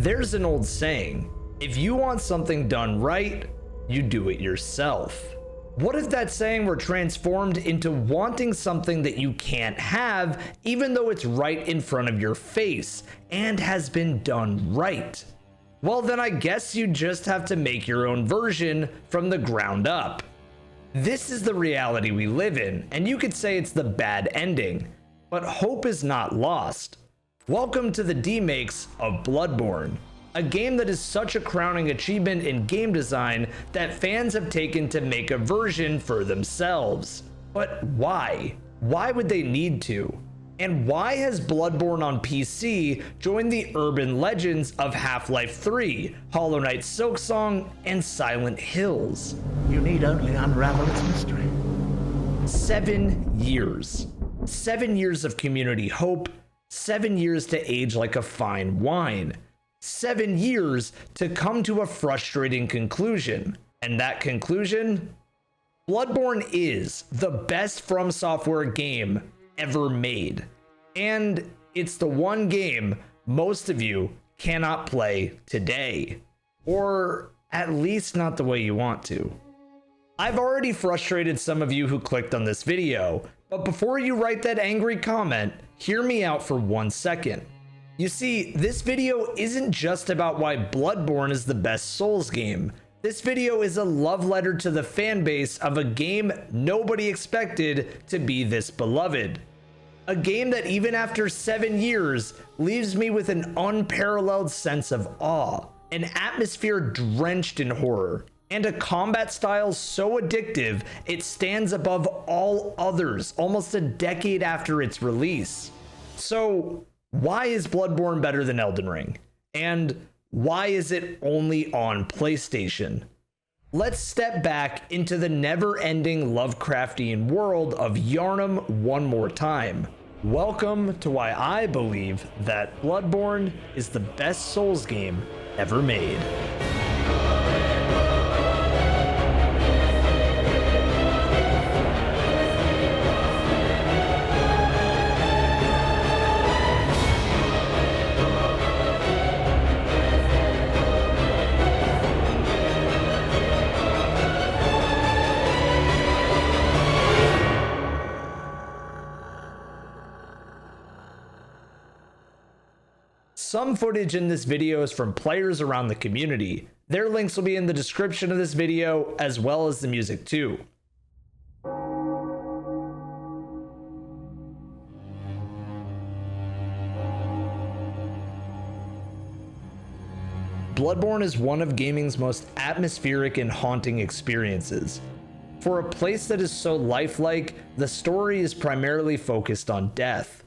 There's an old saying, if you want something done right, you do it yourself. What if that saying were transformed into wanting something that you can't have, even though it's right in front of your face and has been done right? Well, then I guess you just have to make your own version from the ground up. This is the reality we live in, and you could say it's the bad ending, but hope is not lost. Welcome to the Demakes of Bloodborne, a game that is such a crowning achievement in game design that fans have taken to make a version for themselves. But why? Why would they need to? And why has Bloodborne on PC joined the urban legends of Half-Life 3, Hollow Knight Silksong, and Silent Hills? You need only unravel its mystery. 7 years. 7 years of community hope, 7 years to age like a fine wine. 7 years to come to a frustrating conclusion. And that conclusion? Bloodborne is the best FromSoft game ever made. And it's the one game most of you cannot play today. Or at least not the way you want to. I've already frustrated some of you who clicked on this video, but before you write that angry comment, hear me out for 1 second. You see, this video isn't just about why Bloodborne is the best Souls game. This video is a love letter to the fan base of a game nobody expected to be this beloved. A game that even after 7 years leaves me with an unparalleled sense of awe, an atmosphere drenched in horror, and a combat style so addictive it stands above all others almost a decade after its release. So, why is Bloodborne better than Elden Ring? And why is it only on PlayStation? Let's step back into the never-ending Lovecraftian world of Yharnam one more time. Welcome to why I believe that Bloodborne is the best Souls game ever made. Some footage in this video is from players around the community. Their links will be in the description of this video, as well as the music too. Bloodborne is one of gaming's most atmospheric and haunting experiences. For a place that is so lifelike, the story is primarily focused on death.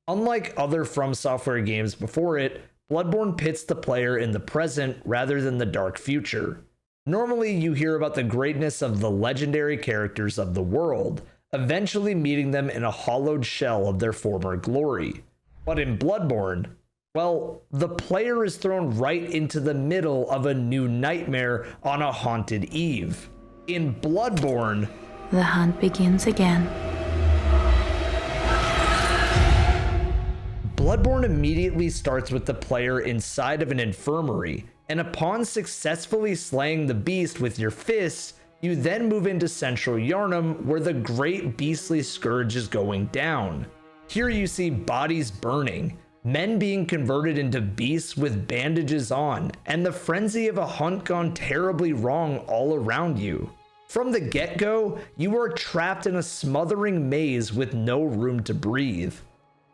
Unlike other From Software games before it, Bloodborne pits the player in the present rather than the dark future. Normally, you hear about the greatness of the legendary characters of the world, eventually meeting them in a hollowed shell of their former glory. But in Bloodborne, well, the player is thrown right into the middle of a new nightmare on a haunted eve. In Bloodborne, the hunt begins again. Bloodborne immediately starts with the player inside of an infirmary, and upon successfully slaying the beast with your fists, you then move into central Yharnam where the great beastly scourge is going down. Here you see bodies burning, men being converted into beasts with bandages on, and the frenzy of a hunt gone terribly wrong all around you. From the get-go, you are trapped in a smothering maze with no room to breathe.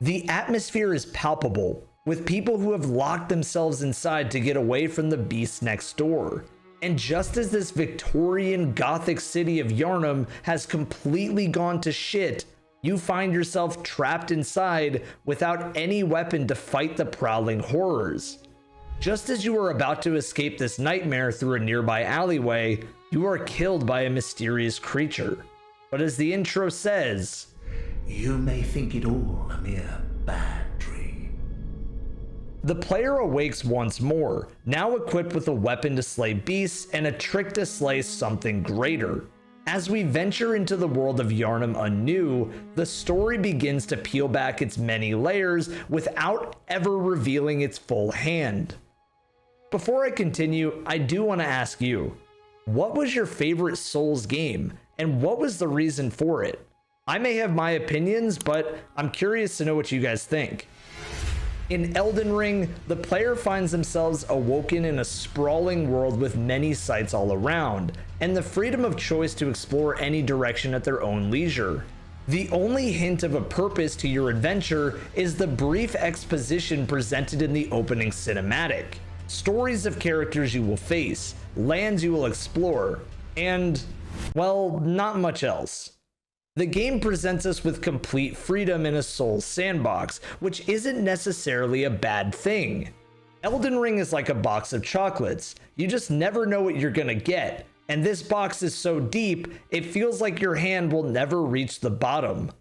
The atmosphere is palpable, with people who have locked themselves inside to get away from the beasts next door. And just as this Victorian Gothic city of Yharnam has completely gone to shit, you find yourself trapped inside without any weapon to fight the prowling horrors. Just as you are about to escape this nightmare through a nearby alleyway, you are killed by a mysterious creature. But as the intro says, you may think it all a mere bad dream. The player awakes once more, now equipped with a weapon to slay beasts and a trick to slay something greater. As we venture into the world of Yharnam anew, the story begins to peel back its many layers without ever revealing its full hand. Before I continue, I do want to ask you, what was your favorite Souls game, and what was the reason for it? I may have my opinions, but I'm curious to know what you guys think. In Elden Ring, the player finds themselves awoken in a sprawling world with many sights all around, and the freedom of choice to explore any direction at their own leisure. The only hint of a purpose to your adventure is the brief exposition presented in the opening cinematic. Stories of characters you will face, lands you will explore, and, well, not much else. The game presents us with complete freedom in a Souls sandbox, which isn't necessarily a bad thing. Elden Ring is like a box of chocolates. You just never know what you're gonna get, and this box is so deep, it feels like your hand will never reach the bottom.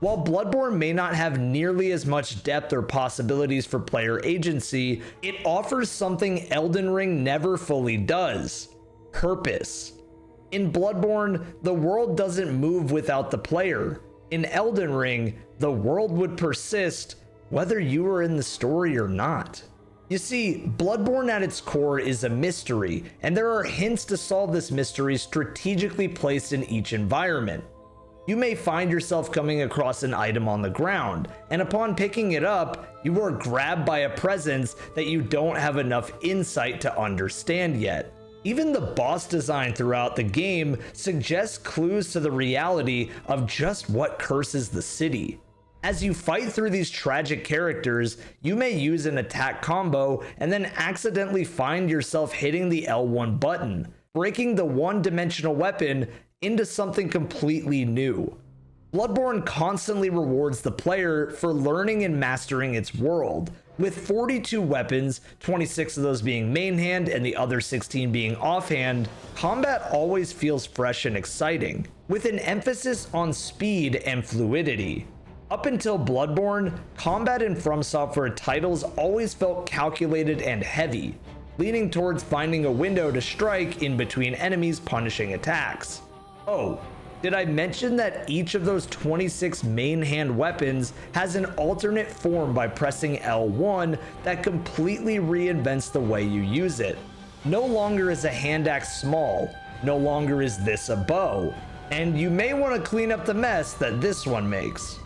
While Bloodborne may not have nearly as much depth or possibilities for player agency, it offers something Elden Ring never fully does: purpose. In Bloodborne, the world doesn't move without the player. In Elden Ring, the world would persist whether you were in the story or not. You see, Bloodborne at its core is a mystery, and there are hints to solve this mystery strategically placed in each environment. You may find yourself coming across an item on the ground, and upon picking it up, you are grabbed by a presence that you don't have enough insight to understand yet. Even the boss design throughout the game suggests clues to the reality of just what curses the city. As you fight through these tragic characters, you may use an attack combo and then accidentally find yourself hitting the L1 button, breaking the one-dimensional weapon into something completely new. Bloodborne constantly rewards the player for learning and mastering its world. With 42 weapons, 26 of those being main hand and the other 16 being offhand, combat always feels fresh and exciting, with an emphasis on speed and fluidity. Up until Bloodborne, combat in Fromsoft titles always felt calculated and heavy, leaning towards finding a window to strike in between enemies punishing attacks. Oh, did I mention that each of those 26 main hand weapons has an alternate form by pressing L1 that completely reinvents the way you use it? No longer is a hand axe small, no longer is this a bow, and you may want to clean up the mess that this one makes.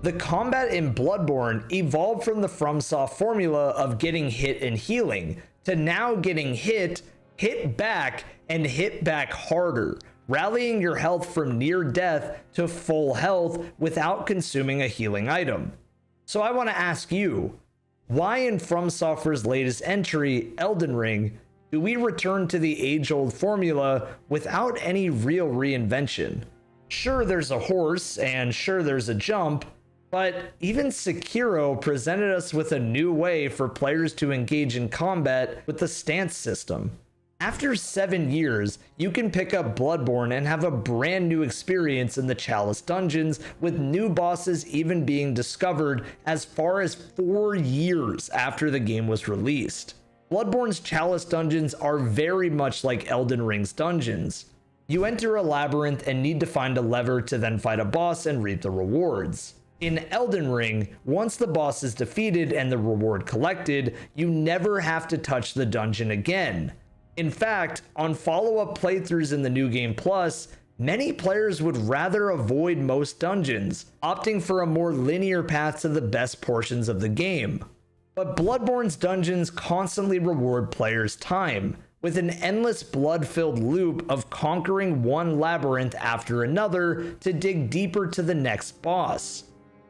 The combat in Bloodborne evolved from the Fromsoft formula of getting hit and healing, to now getting hit, hit back, and hit back harder, rallying your health from near death to full health without consuming a healing item. So I want to ask you, why in FromSoftware's latest entry, Elden Ring, do we return to the age-old formula without any real reinvention? Sure, there's a horse, and sure, there's a jump, but even Sekiro presented us with a new way for players to engage in combat with the stance system. After 7 years, you can pick up Bloodborne and have a brand new experience in the Chalice dungeons, with new bosses even being discovered as far as 4 years after the game was released. Bloodborne's Chalice dungeons are very much like Elden Ring's dungeons. You enter a labyrinth and need to find a lever to then fight a boss and reap the rewards. In Elden Ring, once the boss is defeated and the reward collected, you never have to touch the dungeon again. In fact, on follow-up playthroughs in the New Game Plus, many players would rather avoid most dungeons, opting for a more linear path to the best portions of the game. But Bloodborne's dungeons constantly reward players' time, with an endless blood-filled loop of conquering one labyrinth after another to dig deeper to the next boss.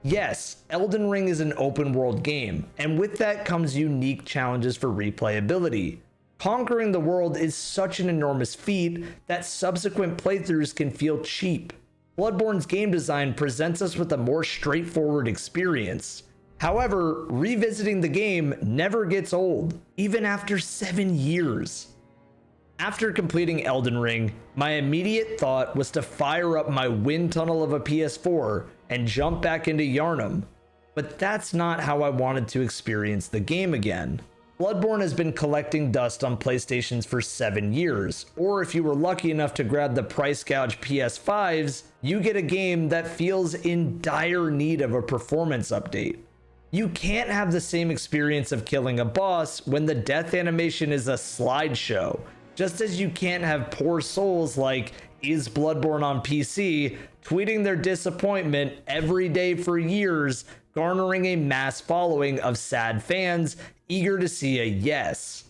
Yes, Elden Ring is an open-world game, and with that comes unique challenges for replayability. Conquering the world is such an enormous feat that subsequent playthroughs can feel cheap. Bloodborne's game design presents us with a more straightforward experience. However, revisiting the game never gets old, even after 7 years. After completing Elden Ring, my immediate thought was to fire up my wind tunnel of a PS4 and jump back into Yharnam, but that's not how I wanted to experience the game again. Bloodborne has been collecting dust on PlayStations for 7 years, or if you were lucky enough to grab the price gouge PS5s, you get a game that feels in dire need of a performance update. You can't have the same experience of killing a boss when the death animation is a slideshow, just as you can't have poor souls like Is Bloodborne on PC tweeting their disappointment every day for years, garnering a mass following of sad fans eager to see a yes.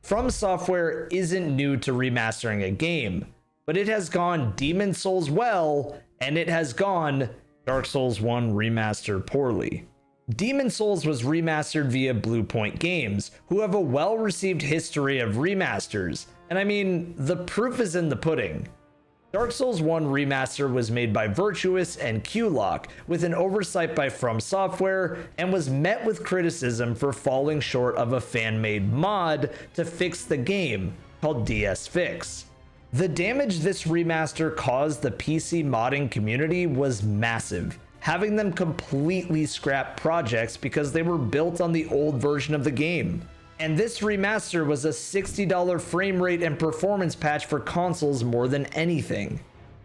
Fromsoft isn't new to remastering a game, but it has gone Demon Souls well, and it has gone Dark Souls 1 remaster poorly. Demon Souls was remastered via Bluepoint Games, who have a well-received history of remasters, and I mean, the proof is in the pudding. Dark Souls 1 Remaster was made by Virtuous and Q-Lock with an oversight by Fromsoft and was met with criticism for falling short of a fan-made mod to fix the game called DS Fix. The damage this remaster caused the PC modding community was massive, having them completely scrap projects because they were built on the old version of the game. And this remaster was a $60 frame rate and performance patch for consoles more than anything.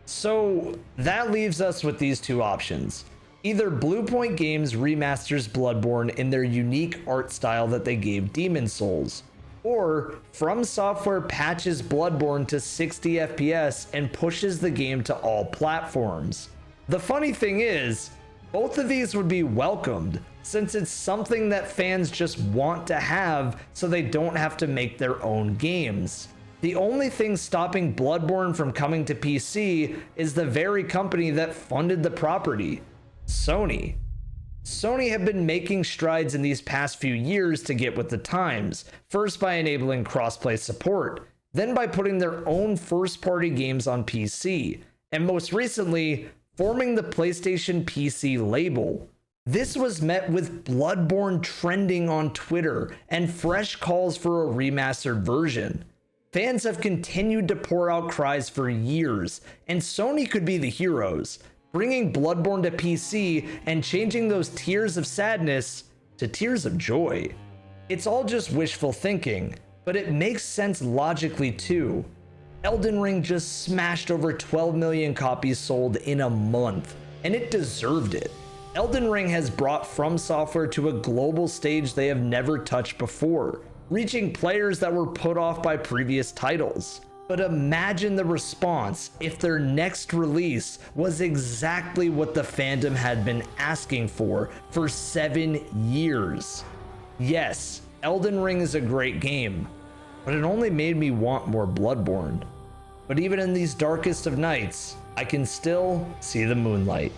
So that leaves us with these two options. Either Bluepoint Games remasters Bloodborne in their unique art style that they gave Demon Souls, or Fromsoft patches Bloodborne to 60 FPS and pushes the game to all platforms. The funny thing is, both of these would be welcomed, since it's something that fans just want to have so they don't have to make their own games. The only thing stopping Bloodborne from coming to PC is the very company that funded the property, Sony. Sony have been making strides in these past few years to get with the times, first by enabling crossplay support, then by putting their own first-party games on PC, and most recently, forming the PlayStation PC label. This was met with Bloodborne trending on Twitter and fresh calls for a remastered version. Fans have continued to pour out cries for years, and Sony could be the heroes, bringing Bloodborne to PC and changing those tears of sadness to tears of joy. It's all just wishful thinking, but it makes sense logically too. Elden Ring just smashed over 12 million copies sold in a month, and it deserved it. Elden Ring has brought Fromsoft to a global stage they have never touched before, reaching players that were put off by previous titles. But imagine the response if their next release was exactly what the fandom had been asking for 7 years. Yes, Elden Ring is a great game, but it only made me want more Bloodborne. But even in these darkest of nights, I can still see the moonlight.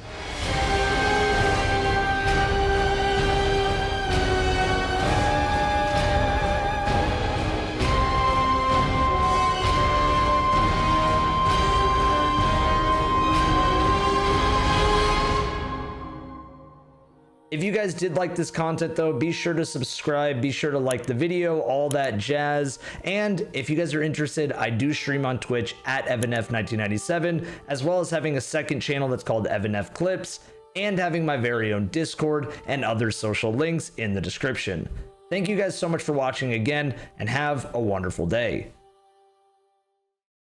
If you guys did like this content though, be sure to subscribe, be sure to like the video, all that jazz. And if you guys are interested, I do stream on Twitch at EvanF1997, as well as having a second channel that's called EvanF Clips, and having my very own Discord and other social links in the description. Thank you guys so much for watching again, and have a wonderful day.